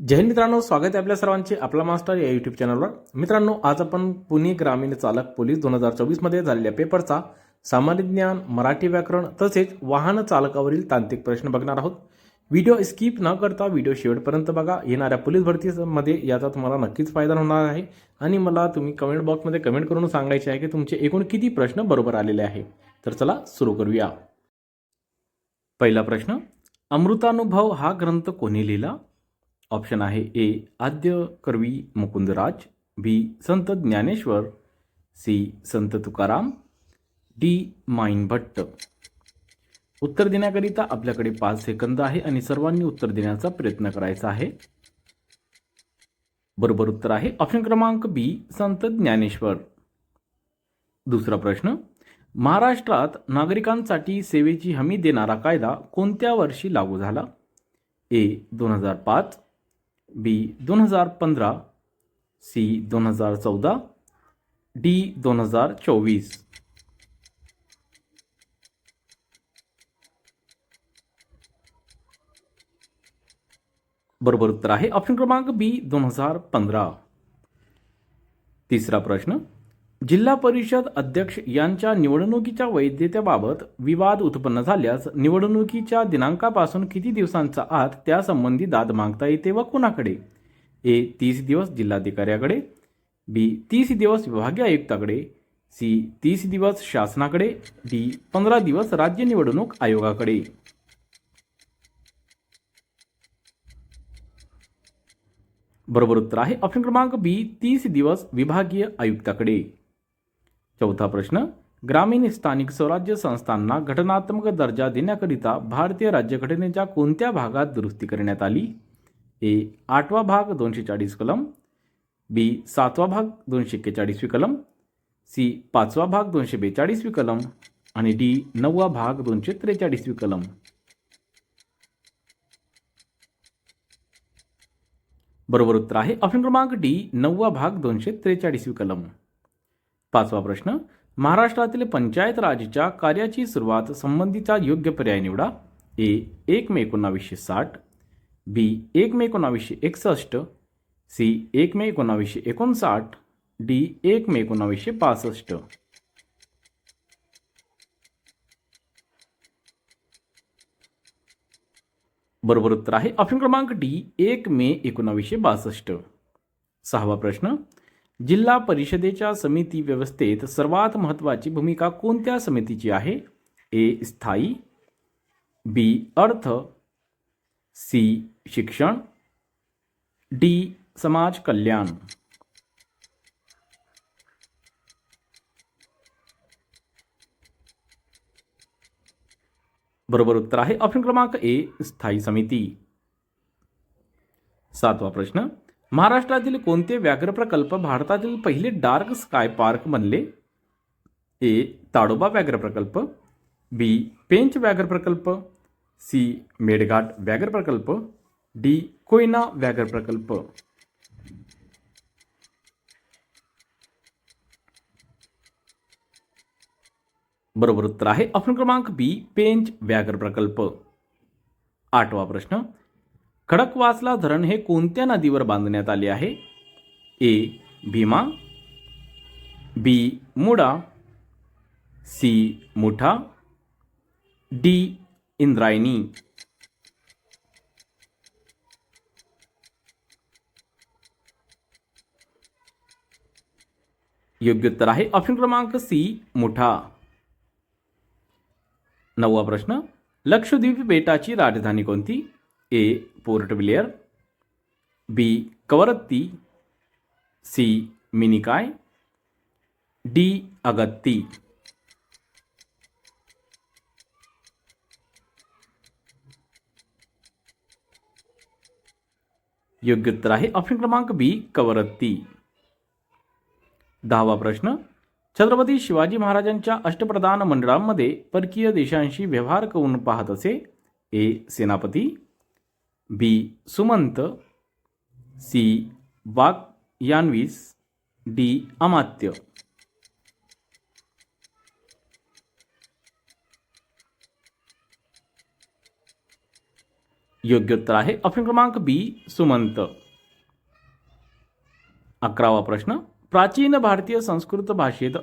जय हिंद मित्रांनो, स्वागत आहे आपल्या सर्वांचे आपला मास्टर या यूट्यूब चॅनलवर. मित्रांनो, आज आपण पुणे ग्रामीण चालक पोलीस 2024 मध्ये झालेल्या पेपरचा सामान्य ज्ञान, मराठी व्याकरण तसेच वाहन चालकावरील तांत्रिक प्रश्न बघणार आहोत. व्हिडिओ स्किप न करता व्हिडिओ शेवटपर्यंत बघा. येणाऱ्या पोलीस भरतीमध्ये याचा तुम्हाला नक्कीच फायदा होणार आहे आणि मला तुम्ही कमेंट बॉक्समध्ये कमेंट करून सांगायचे आहे की तुमचे एकूण किती प्रश्न बरोबर आलेले आहे. तर चला सुरू करूया. पहिला प्रश्न, अमृतानुभव हा ग्रंथ कोणी लिहिला? ऑप्शन आहे ए आद्य कर्वी मुकुंदराज, बी संत ज्ञानेश्वर, सी संत तुकाराम, डी माईन भट्ट. उत्तर देण्याकरिता आपल्याकडे 5 सेकंद आहे आणि सर्वांनी उत्तर देण्याचा प्रयत्न करायचा आहे. बरोबर उत्तर आहे ऑप्शन क्रमांक बी संत ज्ञानेश्वर. दुसरा प्रश्न, महाराष्ट्रात नागरिकांसाठी सेवेची हमी देणारा कायदा कोणत्या वर्षी लागू झाला? ए 2005, बी 2015, सी 2014, डी 2024. बरोबर उत्तर आहे ऑप्शन क्रमांक बी 2015. तिसरा प्रश्न, जिल्हा परिषद अध्यक्ष यांच्या निवडणुकीच्या वैधतेबाबत विवाद उत्पन्न झाल्यास निवडणुकीच्या दिनांकापासून किती दिवसांच्या आत त्यासंबंधी दाद मागता येते व कुणाकडे? ए 30 दिवस जिल्हाधिकाऱ्याकडे, बी 30 दिवस विभागीय आयुक्ताकडे, सी 30 दिवस शासनाकडे, डी 15 दिवस राज्य निवडणूक आयोगाकडे. बरोबर उत्तर आहे ऑप्शन क्रमांक बी 30 दिवस विभागीय आयुक्ताकडे. चौथा प्रश्न, ग्रामीण स्थानिक स्वराज्य संस्थांना घटनात्मक दर्जा देण्याकरिता भारतीय राज्यघटनेच्या कोणत्या भागात दुरुस्ती करण्यात आली? ए 8वा भाग 240 कलम, बी 7वा भाग 241 कलम, सी 5वा भाग 242 कलम आणि डी 9वा भाग 243 कलम. बरोबर उत्तर आहे ऑप्शन क्रमांक डी 9वा भाग 243 कलम. 5वा प्रश्न, महाराष्ट्रातील पंचायत राजच्या कार्याची सुरुवात संबंधीचा योग्य पर्याय निवडा. ए 1 मे 1960, बी 1 मे 1961, सी 1 मे 1959, डी 1 मे 1965. बरोबर उत्तर आहे ऑप्शन क्रमांक डी 1 मे 1962. 6वा प्रश्न, जिल्हा परिषदेच्या समिती व्यवस्थेत सर्वात महत्त्वाची भूमिका कोणत्या समितीची आहे? ए स्थायी, बी अर्थ, सी शिक्षण, डी समाज कल्याण. बरोबर उत्तर आहे ऑप्शन क्रमांक ए स्थायी समिती. 7वा प्रश्न, महाराष्ट्रातील कोणते व्याघ्र प्रकल्प भारतातील पहिले डार्क स्काय पार्क बनले? ए ताडोबा व्याघ्र प्रकल्प, बी पेंच व्याघ्र प्रकल्प, सी मेळघाट व्याघ्र प्रकल्प, डी कोयना व्याघ्र प्रकल्प. बरोबर उत्तर आहे ऑप्शन क्रमांक बी पेंच व्याघ्र प्रकल्प. 8वा प्रश्न, खडकवासला धरण हे कोणत्या नदीवर बांधण्यात आले आहे? ए भीमा, बी मुडा, सी मुठा, डी इंद्रायणी. योग्य उत्तर आहे ऑप्शन क्रमांक सी मुठा. 9वा प्रश्न, लक्षद्वीप बेटाची राजधानी कोणती? ए पोर्ट ब्लेअर, बी कवरत्ती, सी मिनिकाय, डी अगत्ती. योग्य उत्तर आहे ऑप्शन क्रमांक बी कवरत्ती. 10वा प्रश्न, छत्रपती शिवाजी महाराजांच्या अष्टप्रधान मंडळांमध्ये परकीय देशांशी व्यवहार करून पाहत असे? ए सेनापती, बी सुमंत, सी वाग्यान्विस, डी अमात्य. योग्य उत्तर आहे ऑप्शन क्रमांक बी सुमंत. 11वा प्रश्न. प्राचीन भारतीय संस्कृत भाषेत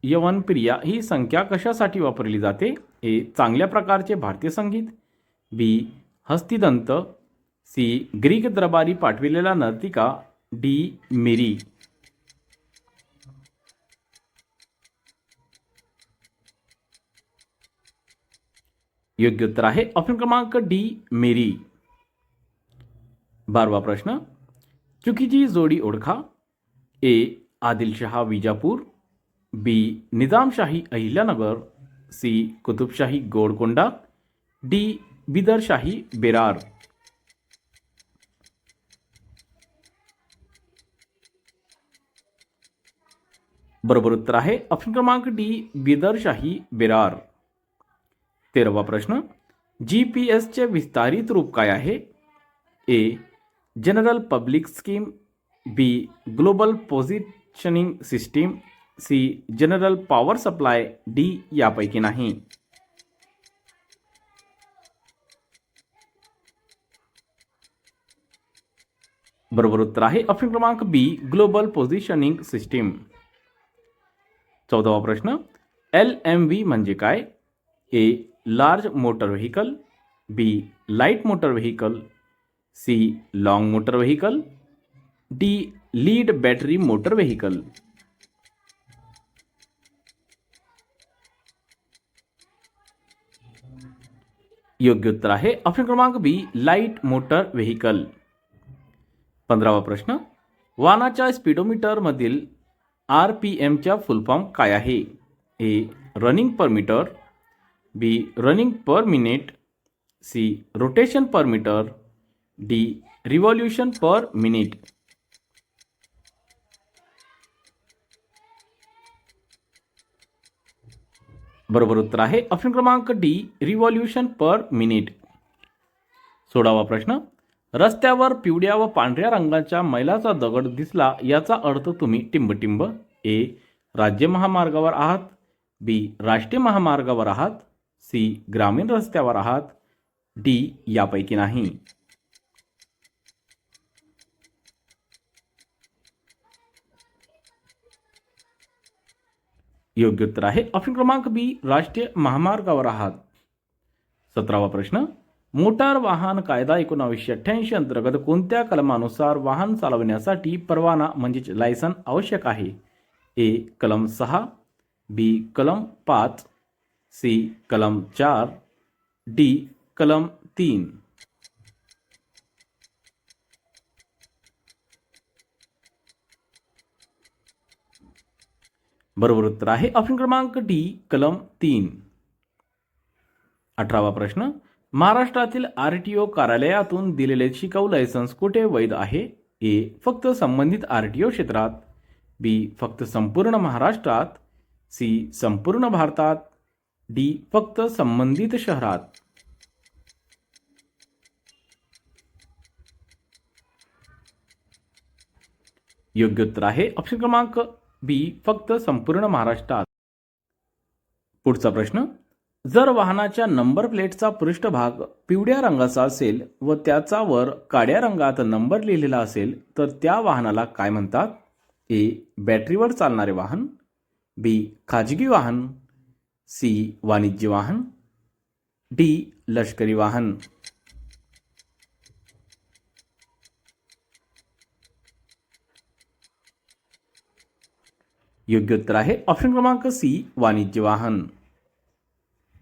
यवनप्रिया ही संख्या कशासाठी वापरली जाते? ए. चांगल्या प्रकारचे भारतीय संगीत, बी. हस्तिदंत, सी. ग्रीक दरबारी पाठविलेला नर्तिका, डी. मिरी. योग्य उत्तर आहे ऑप्शन क्रमांक डी. मिरी. 12वा प्रश्न. चुकीची जोडी ओळखा. ए. आदिलशहा विजापूर, बी. निजामशाही अहिल्यानगर, सी. कुतुबशाही गोलकोंडा, डी. बिदरशाही बेरार. बरोबर उत्तर आहे ऑप्शन क्रमांक डी. बिदरशाही बेरार. 13वा प्रश्न. जीपीएसचे विस्तारित रूप काय आहे? A. General public scheme, B. Global positioning system, C. General power supply, D. यापैकी नाही. बरोबर उत्तर आहे ऑप्शन क्रमांक बी. Global positioning system. 14वा प्रश्न. LMV म्हणजे काय? A. Large motor vehicle, B. Light motor vehicle, C. Long motor vehicle, D. Lead battery motor vehicle. योग्य उत्तर आहे ऑप्शन क्रमांक बी. Light motor vehicle. 15वा प्रश्न. वाहनाच्या स्पीडोमीटर मधील RPMच्या फुल फॉर्म काय आहे? ए. Running per metre, B. Running per minute, C. Rotation per metre, D. Revolution per minute. बरोबर उत्तर आहे ऑप्शन क्रमांक डी. Revolution per minute. 16वा प्रश्न. रस्त्यावर पिवळ्या व पांढऱ्या रंगाच्या मैलाचा दगड दिसला याचा अर्थ तुम्ही टिंबटिंब. ए. राज्य महामार्गावर आहात, बी. राष्ट्रीय महामार्गावर आहात, सी. ग्रामीण रस्त्यावर आहात, डी. यापैकी नाही. योग्य उत्तर आहे ऑप्शन क्रमांक बी. राष्ट्रीय महामार्गावर आहात. 17वा प्रश्न. मोटार वाहन कायदा 1988 अंतर्गत कोणत्या कलमानुसार वाहन चालवण्यासाठी परवाना म्हणजेच लायसन आवश्यक आहे? ए. कलम 6, बी. कलम 5, सी. कलम 4, डी. कलम 3. बरोबर उत्तर आहे ऑप्शन क्रमांक डी. कलम 3. 18वा प्रश्न. महाराष्ट्रातील RTO कार्यालयातून दिलेले शिकाऊ लायसन्स कुठे वैध आहे? ए. फक्त संबंधित RTO क्षेत्रात, बी. फक्त संपूर्ण महाराष्ट्रात, सी. संपूर्ण भारतात, डी. फक्त संबंधित शहरात. योग्य उत्तर आहे ऑप्शन क्रमांक बी. फक्त संपूर्ण महाराष्ट्रात. पुढचा प्रश्न. जर वाहनाच्या नंबर प्लेटचा पृष्ठभाग पिवळ्या रंगाचा असेल व त्याचा वर काळ्या रंगात नंबर लिहिलेला असेल तर त्या वाहनाला काय म्हणतात? ए. बॅटरीवर चालणारे वाहन, बी. खाजगी वाहन, सी. वाणिज्य वाहन, डी. लष्करी वाहन. योग्य उत्तर आहे ऑप्शन क्रमांक सी. वाणिज्य वाहन.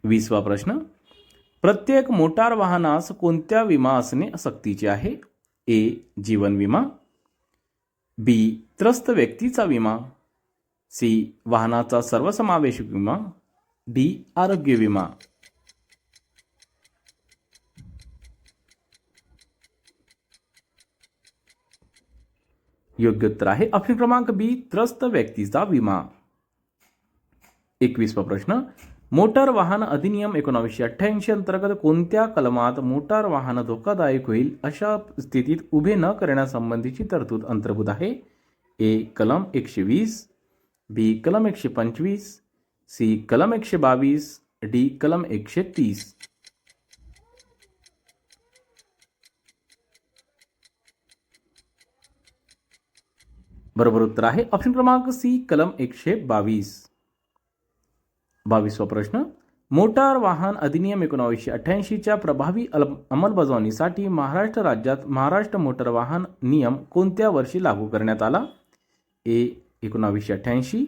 20वा प्रश्न. प्रत्येक मोटार वाहनास कोणत्या विमा असणे सक्तीचे आहे? ए. जीवन विमा, बी. त्रस्त व्यक्तीचा विमा, सी. वाहनाचा सर्वसमावेशक विमा, डी. आरोग्य विमा. योग्य उत्तर आहे ऑप्शन क्रमांक बी. त्रस्त व्यक्तीचा विमा. 21वा प्रश्न. मोटार वाहन अधिनियम 1988 अंतर्गत कोणत्या कलमात मोटार वाहन धोकादायक होईल अशा स्थितीत उभे न करण्यासंबंधीची तरतूद अंतर्भूत आहे? ए. कलम 120, बी. कलम 125, सी. कलम 122, डी. कलम 130. बरोबर उत्तर आहे ऑप्शन क्रमांक सी कलम 122. 22वा प्रश्न, मोटार वाहन अधिनियम 1988च्या प्रभावी अंमलबजावणीसाठी महाराष्ट्र राज्यात महाराष्ट्र मोटार वाहन नियम कोणत्या वर्षी लागू करण्यात आला? ए 1988,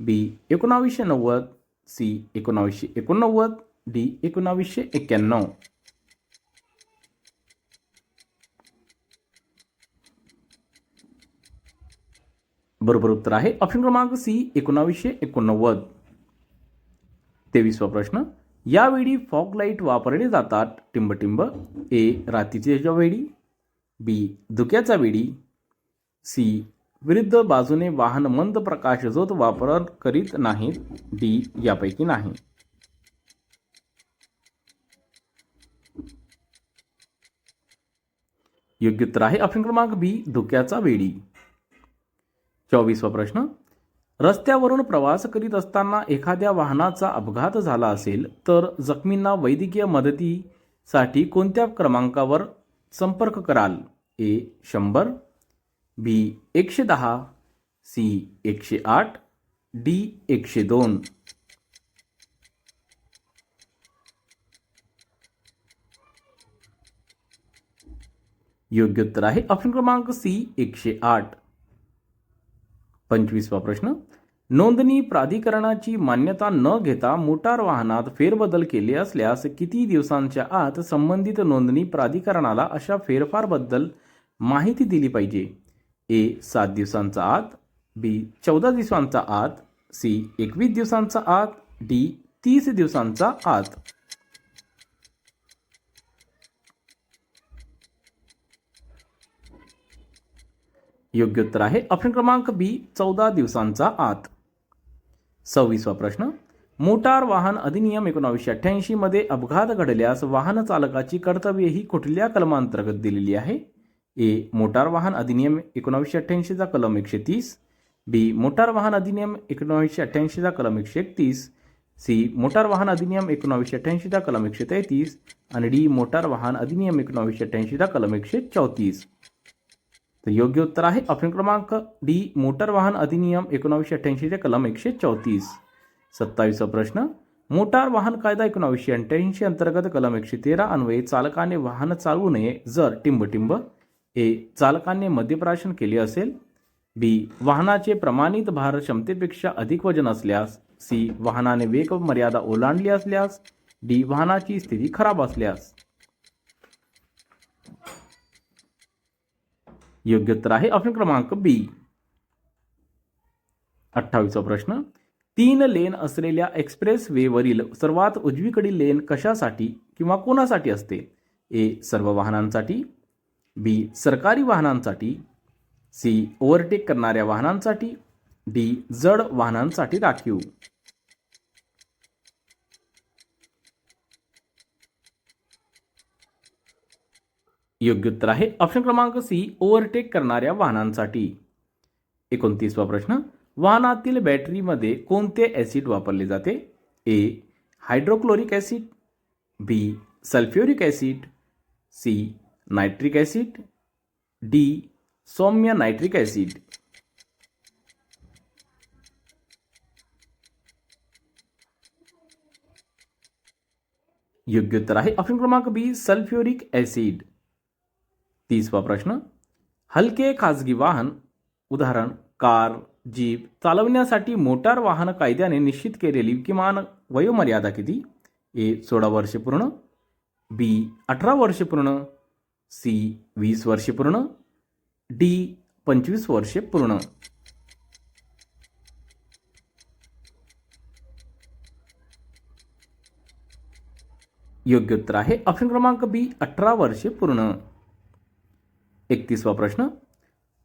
बी 1990, सी 1989, डी 1991. बरोबर उत्तर आहे ऑप्शन क्रमांक सी 1989. 23वा प्रश्न, यावेळी फॉग लाईट वापरले जातात टिंबटिंब. ए रात्रीच्या वेळी, बी धुक्याच्या वेळी, सी विरुद्ध बाजूने वाहन मंद प्रकाश झोत वापर करीत नाहीत, डी यापैकी नाही. योग्य उत्तर आहे ऑप्शन क्रमांक बी धुक्याचा वेळी. 24वा प्रश्न, रस्त्यावरून प्रवास करीत असताना एखाद्या वाहनाचा अपघात झाला असेल तर जखमींना वैद्यकीय मदतीसाठी कोणत्या क्रमांकावर संपर्क कराल? ए 100, बी 110, सी 108, डी 102. योग्य उत्तर आहे ऑप्शन क्रमांक सी 108. 25वा प्रश्न, नोंदणी प्राधिकरणाची मान्यता न घेता मोटार वाहनात फेरबदल केले असल्यास किती दिवसांच्या आत संबंधित नोंदणी प्राधिकरणाला अशा फेरफारबद्दल माहिती दिली पाहिजे? ए 7 दिवसांचा आत, बी 14 दिवसांचा आत, सी 21 दिवसांचा आत, डी 30 दिवसांचा आत. योग्य उत्तर आहे ऑप्शन क्रमांक बी 14 दिवसांचा आत. 26वा प्रश्न, मोटार वाहन अधिनियम 1988 मध्ये अपघात घडल्यास वाहन चालकाची कर्तव्ये ही कुठल्या कलमांतर्गत दिलेली आहे? ए मोटार वाहन अधिनियम 1988 चा कलम 130, बी मोटार वाहन अधिनियम 1988 चा कलम 131, सी मोटार वाहन अधिनियम 1988 चा कलम 133 आणि डी मोटार वाहन अधिनियम 1988 चा कलम 134. तर योग्य उत्तर आहे ऑप्शन क्रमांक डी मोटार वाहन अधिनियम 1988 चे कलम 134. 27वा प्रश्न, मोटार वाहन कायदा 1988 अंतर्गत कलम 113 अन्वये चालकाने वाहन चालवू नये जर टिंबटिंब. ए चालकाने मद्यप्राशन केले असेल, बी वाहनाचे प्रमाणित भार क्षमतेपेक्षा अधिक वजन असल्यास, सी वाहनाने वेग मर्यादा ओलांडली असल्यास, डी वाहनाची स्थिती खराब असल्यास. योग्य उत्तर आहे ऑप्शन क्रमांक बी. 28वा प्रश्न, 3 लेन असलेल्या एक्सप्रेस वे वरील सर्वात उजवीकडील लेन कशासाठी किंवा कोणासाठी असते? ए सर्व वाहनांसाठी, बी सरकारी वाहनांसाठी, सी ओव्हरटेक करणाऱ्या वाहनांसाठी, डी जड वाहनांसाठी राखीव. योग्य उत्तर आहे ऑप्शन क्रमांक सी ओव्हरटेक करणाऱ्या वाहनांसाठी. 29वा प्रश्न, वाहनातील बॅटरीमध्ये कोणते ॲसिड वापरले जाते? A hydrochloric acid, B sulphuric acid, C nitric acid, D सौम्य नायट्रिक ॲसिड. योग्य उत्तर आहे ऑप्शन क्रमांक बी सल्फ्युरिक ॲसिड. 30वा प्रश्न, हलके खाजगी वाहन उदाहरण कार, जीप चालवण्यासाठी मोटार वाहन कायद्याने निश्चित केलेली किमान वयोमर्यादा किती? ए 16 वर्षे पूर्ण, बी 18 वर्षे पूर्ण, सी 20 वर्षे पूर्ण, डी 25 वर्षे पूर्ण. योग्य उत्तर आहे ऑप्शन क्रमांक बी 18 वर्षे पूर्ण. 31वा प्रश्न,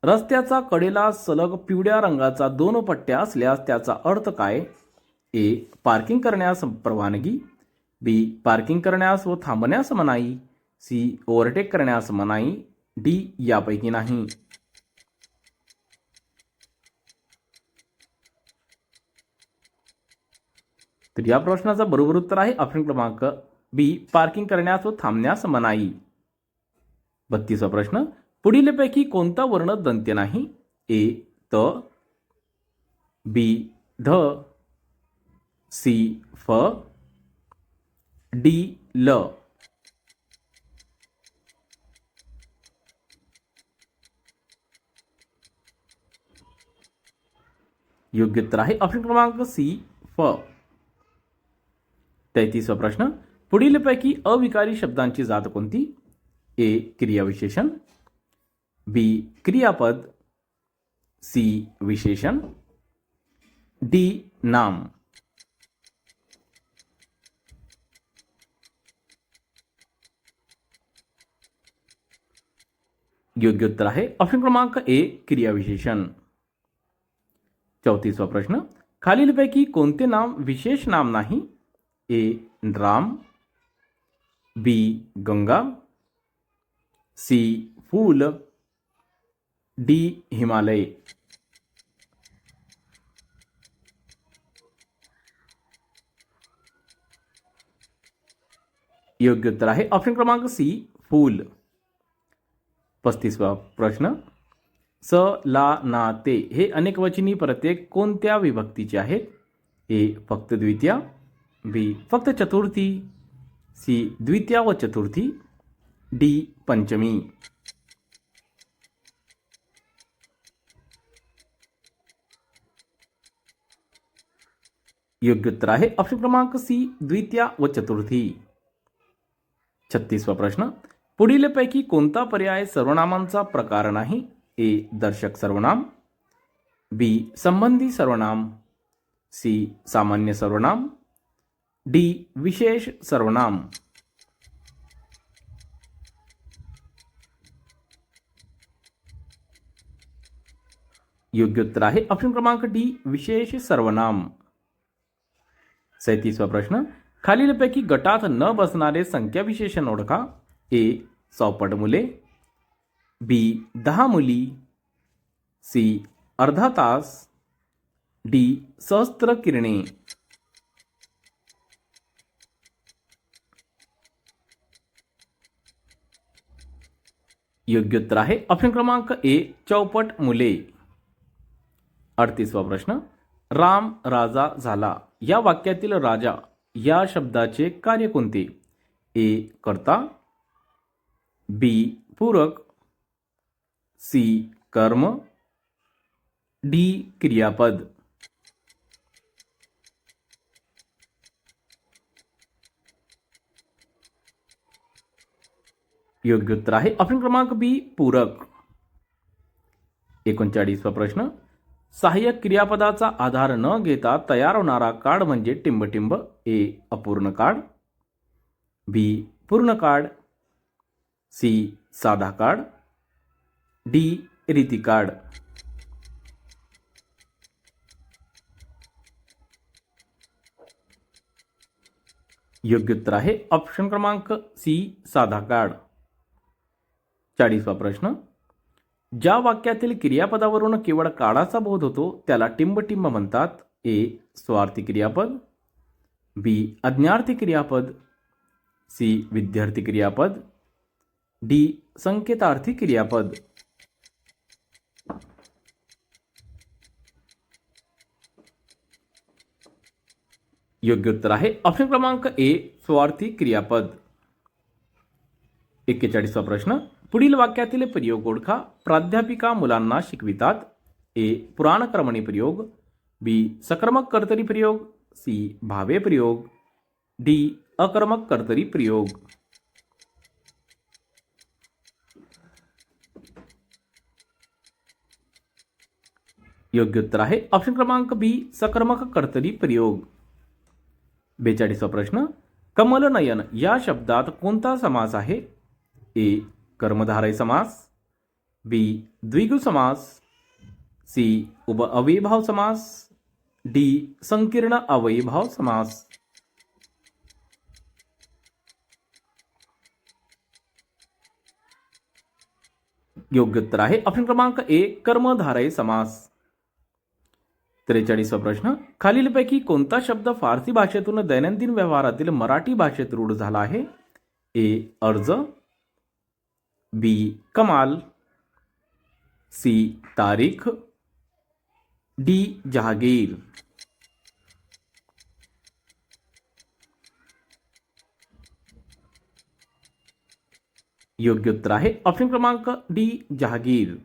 रस्त्याचा कडेला सलग पिवळ्या रंगाचा 2 पट्ट्या असल्यास त्याचा अर्थ काय? ए पार्किंग करण्यास परवानगी, बी पार्किंग करण्यास व थांबण्यास मनाई, सी ओव्हरटेक करण्यास मनाई, डी यापैकी नाही. तर या प्रश्नाचा बरोबर उत्तर आहे ऑप्शन क्रमांक बी पार्किंग करण्यास व थांबण्यास मनाई. 32वा प्रश्न, पुढीलपैकी कोणता वर्ण दंत्य नाही? ए त, बी ध, सी फ, डी ल. योग्य उत्तर आहे ऑप्शन क्रमांक सी फ. 33वा प्रश्न, पुढीलपैकी अविकारी शब्दांची जात कोणती? ए क्रियाविशेषण, बी क्रियापद, सी विशेषण, डी नाम. योग्य उत्तर आहे ऑप्शन क्रमांक ए क्रियाविशेषण. 34वा प्रश्न, खालीलपैकी कोणते नाम विशेष नाम नाही? ए राम, बी गंगा, सी फूल, डी हिमालय. योग्य उत्तर आहे ऑप्शन क्रमांक सी फूल. 35वा प्रश्न, स ला ना ते हे अनेकवचनी प्रत्येक कोणत्या विभक्तीचे आहेत? ए फक्त द्वितीया, बी फक्त चतुर्थी, सी द्वितीया व चतुर्थी, डी पंचमी. योग्य उत्तर आहे ऑप्शन क्रमांक सी द्वितीया व चतुर्थी. 36वा प्रश्न, पुढीलपैकी कोणता पर्याय सर्वनामांचा प्रकार नाही? ए दर्शक सर्वनाम, बी संबंधी सर्वनाम, सी सामान्य सर्वनाम, डी विशेष सर्वनाम. योग्य उत्तर आहे ऑप्शन क्रमांक डी विशेष सर्वनाम. 37वा प्रश्न, खालीलपैकी गटात न बसणारे संख्या विशेषण ओळखा. ए 100 मुले, बी 10 मुली, सी अर्धा तास, डी सहस्त्र किरणे. योग्य उत्तर आहे ऑप्शन क्रमांक ए 54 मुले. 38वा प्रश्न, राम राजा झाला या वाक्यातील राजा या शब्दाचे कार्य कोणते? ए कर्ता, बी पूरक, सी कर्म, डी क्रियापद. योग्य उत्तर आहे ऑप्शन क्रमांक बी पूरक. 39वा प्रश्न, सहाय्यक क्रियापदाचा आधार न घेता तयार होणारा काळ म्हणजे टिंबटिंब. ए अपूर्ण काळ, बी पूर्ण काळ, सी साधा काळ, डी रीती काळ. योग्य उत्तर आहे ऑप्शन क्रमांक सी साधा काळ. 40वा प्रश्न, ज्या वाक्यातील क्रियापदावरून केवळ काळाचा बोध होतो त्याला टिंबटिंब म्हणतात. ए स्वार्थी क्रियापद, बी अज्ञार्थी क्रियापद, सी विद्यार्थी क्रियापद, डी संकेतार्थी क्रियापद. योग्य उत्तर आहे ऑप्शन क्रमांक ए स्वार्थी क्रियापद. 41वा प्रश्न, पुढील वाक्यातील प्रयोग ओळखा. प्राध्यापिका मुलांना शिकवितात. ए पुराणक्रमणी प्रयोग, बी सकर्मक कर्तरी प्रयोग, सी भावे प्रयोग, डी अकर्मक कर्तरी प्रयोग. योग्य उत्तर आहे ऑप्शन क्रमांक बी सकर्मक कर्तरी प्रयोग. 42वा प्रश्न, कमलनयन या शब्दात कोणता समास आहे? ए कर्मधारय समास, बी द्विगु समास, सी उप अव्ययीभाव समास, डी संकीर्ण अव्ययीभाव समास. योग्य उत्तर आहे ऑप्शन क्रमांक ए कर्मधारय समास. 43वा प्रश्न, खालीलपैकी कोणता शब्द फारसी भाषेतून दैनंदिन व्यवहारातील मराठी भाषेत रूढ झाला आहे? ए अर्ज, बी कमाल, सी तारीख, डी जहागीर. योग्य उत्तर आहे ऑप्शन क्रमांक डी जहागीर.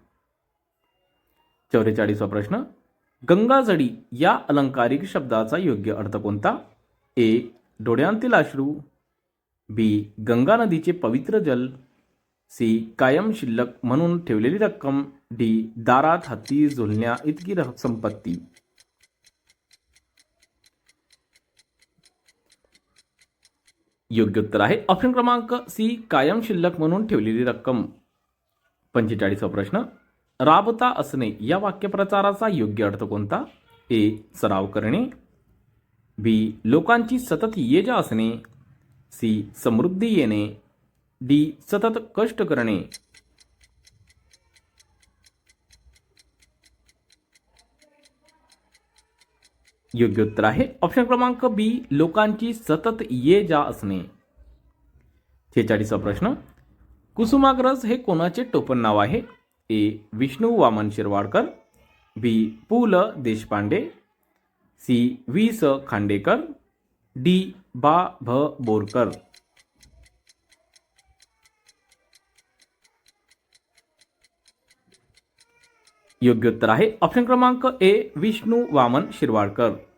44वा प्रश्न. गंगाजळी या अलंकारिक शब्दाचा योग्य अर्थ कोणता? ए. डोळ्यांतील अश्रू. बी. गंगा नदीचे पवित्र जल. सी. कायम शिल्लक म्हणून ठेवलेली रक्कम. डी. दारात हत्ती झुलण्या इतकी संपत्ती. योग्य उत्तर आहे ऑप्शन क्रमांक सी. कायम शिल्लक म्हणून ठेवलेली रक्कम. 45वा प्रश्न. राबता असणे या वाक्यप्रचाराचा योग्य अर्थ कोणता? ए. सराव करणे. बी. लोकांची सतत ये जा असणे. सी. समृद्धी येणे. डी. सतत कष्ट करणे. योग्य उत्तर आहे ऑप्शन क्रमांक बी. लोकांची सतत ये जा असणे. 46वा प्रश्न. कुसुमाग्रज हे कोणाचे टोपण नाव आहे? ए. विष्णू वामन शिरवाडकर. बी. पु ल देशपांडे. सी. वि स खांडेकर. डी. बा भ बोरकर. योग्य उत्तर आहे ऑप्शन क्रमांक ए. विष्णू वामन शिरवाडकर.